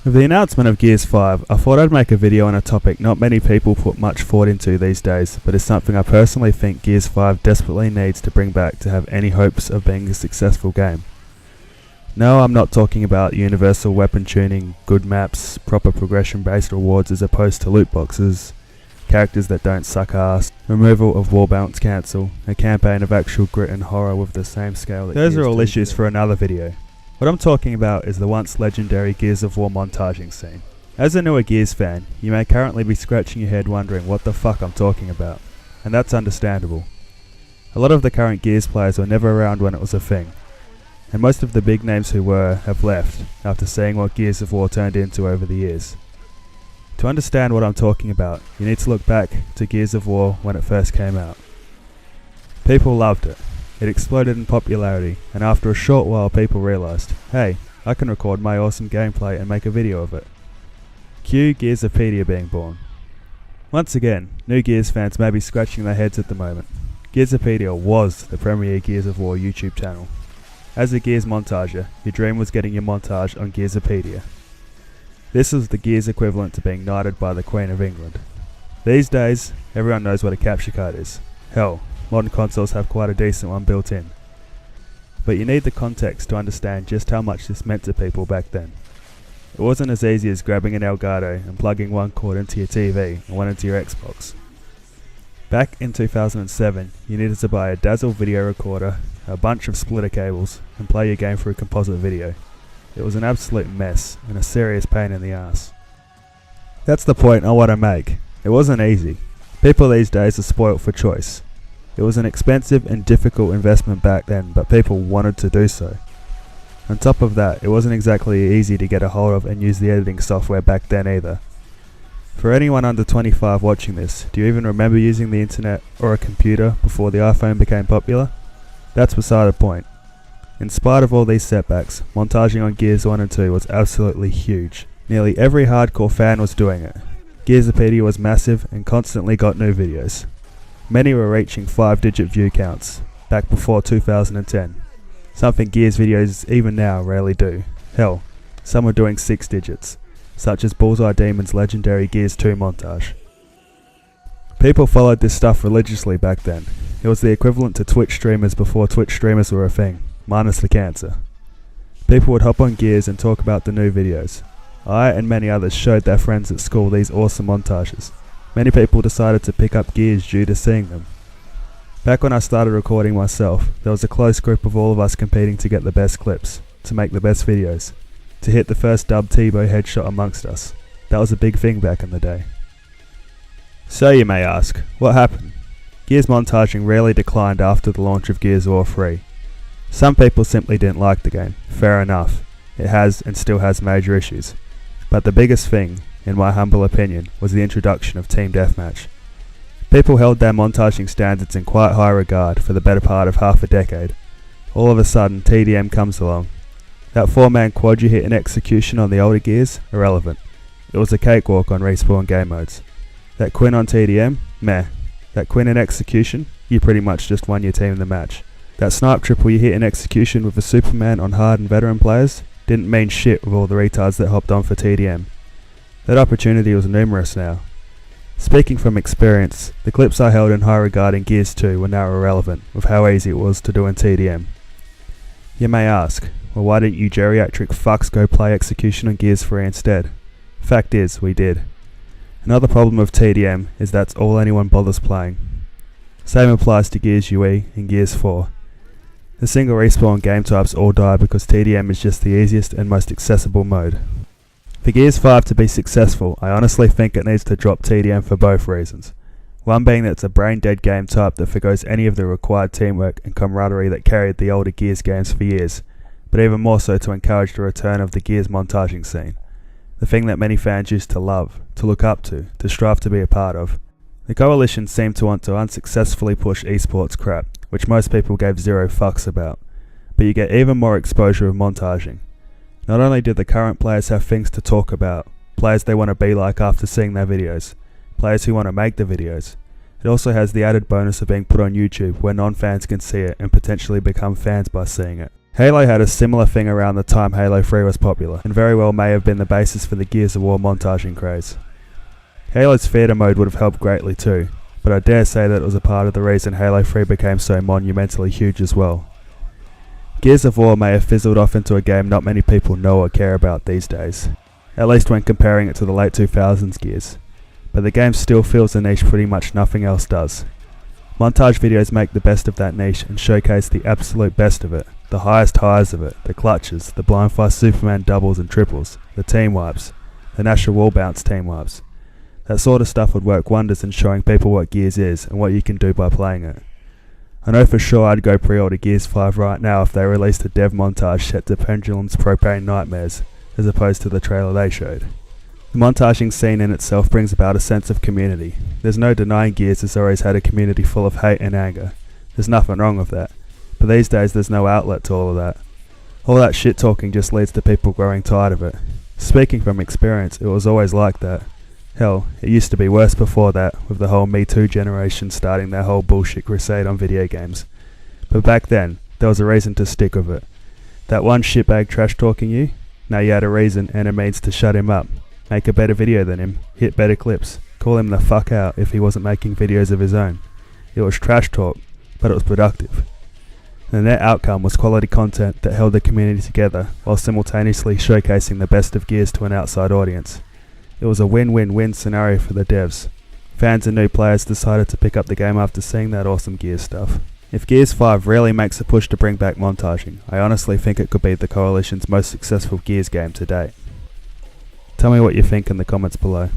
With the announcement of Gears 5, I thought I'd make a video on a topic not many people put much thought into these days, but is something I personally think Gears 5 desperately needs to bring back to have any hopes of being a successful game. No, I'm not talking about universal weapon tuning, good maps, proper progression-based rewards as opposed to loot boxes, characters that don't suck ass, removal of wall bounce cancel, a campaign of actual grit and horror with the same scale that Those are all issues for another video. What I'm talking about is the once legendary Gears of War montaging scene. As a newer Gears fan, you may currently be scratching your head wondering what the fuck I'm talking about, and that's understandable. A lot of the current Gears players were never around when it was a thing, and most of the big names who were have left after seeing what Gears of War turned into over the years. To understand what I'm talking about, you need to look back to Gears of War when it first came out. People loved it. It exploded in popularity, and after a short while people realised, hey, I can record my awesome gameplay and make a video of it. Cue Gearsopedia being born. Once again, new Gears fans may be scratching their heads at the moment. Gearsopedia was the premier Gears of War YouTube channel. As a Gears montager, your dream was getting your montage on Gearsopedia. This was the Gears equivalent to being knighted by the Queen of England. These days, everyone knows what a capture card is. Hell, modern consoles have quite a decent one built in. But you need the context to understand just how much this meant to people back then. It wasn't as easy as grabbing an Elgato and plugging one cord into your TV and one into your Xbox. Back in 2007, you needed to buy a Dazzle video recorder, a bunch of splitter cables, and play your game through composite video. It was an absolute mess and a serious pain in the ass. That's the point I want to make. It wasn't easy. People these days are spoilt for choice. It was an expensive and difficult investment back then, but people wanted to do so. On top of that, it wasn't exactly easy to get a hold of and use the editing software back then either. For anyone under 25 watching this, do you even remember using the internet or a computer before the iPhone became popular? That's beside the point. In spite of all these setbacks, montaging on Gears 1 and 2 was absolutely huge. Nearly every hardcore fan was doing it. Gearsopedia was massive and constantly got new videos. Many were reaching 5-digit view counts, back before 2010. Something Gears videos even now rarely do. Hell, some were doing 6 digits, such as Bullseye Demon's legendary Gears 2 montage. People followed this stuff religiously back then. It was the equivalent to Twitch streamers before Twitch streamers were a thing, minus the cancer. People would hop on Gears and talk about the new videos. I and many others showed their friends at school these awesome montages. Many people decided to pick up Gears due to seeing them. Back when I started recording myself, there was a close group of all of us competing to get the best clips, to make the best videos, to hit the first dub Tebow headshot amongst us. That was a big thing back in the day. So you may ask, what happened? Gears montaging rarely declined after the launch of Gears of War 3. Some people simply didn't like the game, fair enough. It has and still has major issues. But the biggest thing, in my humble opinion, was the introduction of Team Deathmatch. People held their montaging standards in quite high regard for the better part of half a decade. All of a sudden, TDM comes along. That 4-man quad you hit in execution on the older Gears? Irrelevant. It was a cakewalk on respawn game modes. That Quinn on TDM? Meh. That Quinn in execution? You pretty much just won your team the match. That snipe triple you hit in execution with a Superman on hard and veteran players? Didn't mean shit with all the retards that hopped on for TDM. That opportunity was numerous now. Speaking from experience, the clips I held in high regard in Gears 2 were now irrelevant with how easy it was to do in TDM. You may ask, well, why didn't you geriatric fucks go play execution on Gears 3 instead? Fact is, we did. Another problem with TDM is that's all anyone bothers playing. Same applies to Gears UE and Gears 4. The single respawn game types all die because TDM is just the easiest and most accessible mode. For Gears 5 to be successful, I honestly think it needs to drop TDM for both reasons. One being that it's a brain-dead game type that forgoes any of the required teamwork and camaraderie that carried the older Gears games for years, but even more so to encourage the return of the Gears montaging scene. The thing that many fans used to love, to look up to strive to be a part of. The Coalition seemed to want to unsuccessfully push esports crap, which most people gave zero fucks about, but you get even more exposure of montaging. Not only do the current players have things to talk about, players they want to be like after seeing their videos, players who want to make the videos, it also has the added bonus of being put on YouTube where non-fans can see it and potentially become fans by seeing it. Halo had a similar thing around the time Halo 3 was popular, and very well may have been the basis for the Gears of War montaging craze. Halo's theatre mode would have helped greatly too, but I dare say that it was a part of the reason Halo 3 became so monumentally huge as well. Gears of War may have fizzled off into a game not many people know or care about these days, at least when comparing it to the late 2000s Gears, but the game still fills a niche pretty much nothing else does. Montage videos make the best of that niche and showcase the absolute best of it, the highest highs of it, the clutches, the blind fire Superman doubles and triples, the team wipes, the national wall bounce team wipes. That sort of stuff would work wonders in showing people what Gears is and what you can do by playing it. I know for sure I'd go pre-order Gears 5 right now if they released a dev montage set to Pendulum's Propane Nightmares, as opposed to the trailer they showed. The montaging scene in itself brings about a sense of community. There's no denying Gears has always had a community full of hate and anger. There's nothing wrong with that. But these days there's no outlet to all of that. All that shit talking just leads to people growing tired of it. Speaking from experience, it was always like that. Hell, it used to be worse before that, with the whole Me Too generation starting their whole bullshit crusade on video games. But back then, there was a reason to stick with it. That one shitbag trash talking you? Now you had a reason and a means to shut him up. Make a better video than him, hit better clips, call him the fuck out if he wasn't making videos of his own. It was trash talk, but it was productive. The net outcome was quality content that held the community together while simultaneously showcasing the best of Gears to an outside audience. It was a win-win-win scenario for the devs. Fans and new players decided to pick up the game after seeing that awesome Gears stuff. If Gears 5 really makes a push to bring back montaging, I honestly think it could be the Coalition's most successful Gears game to date. Tell me what you think in the comments below.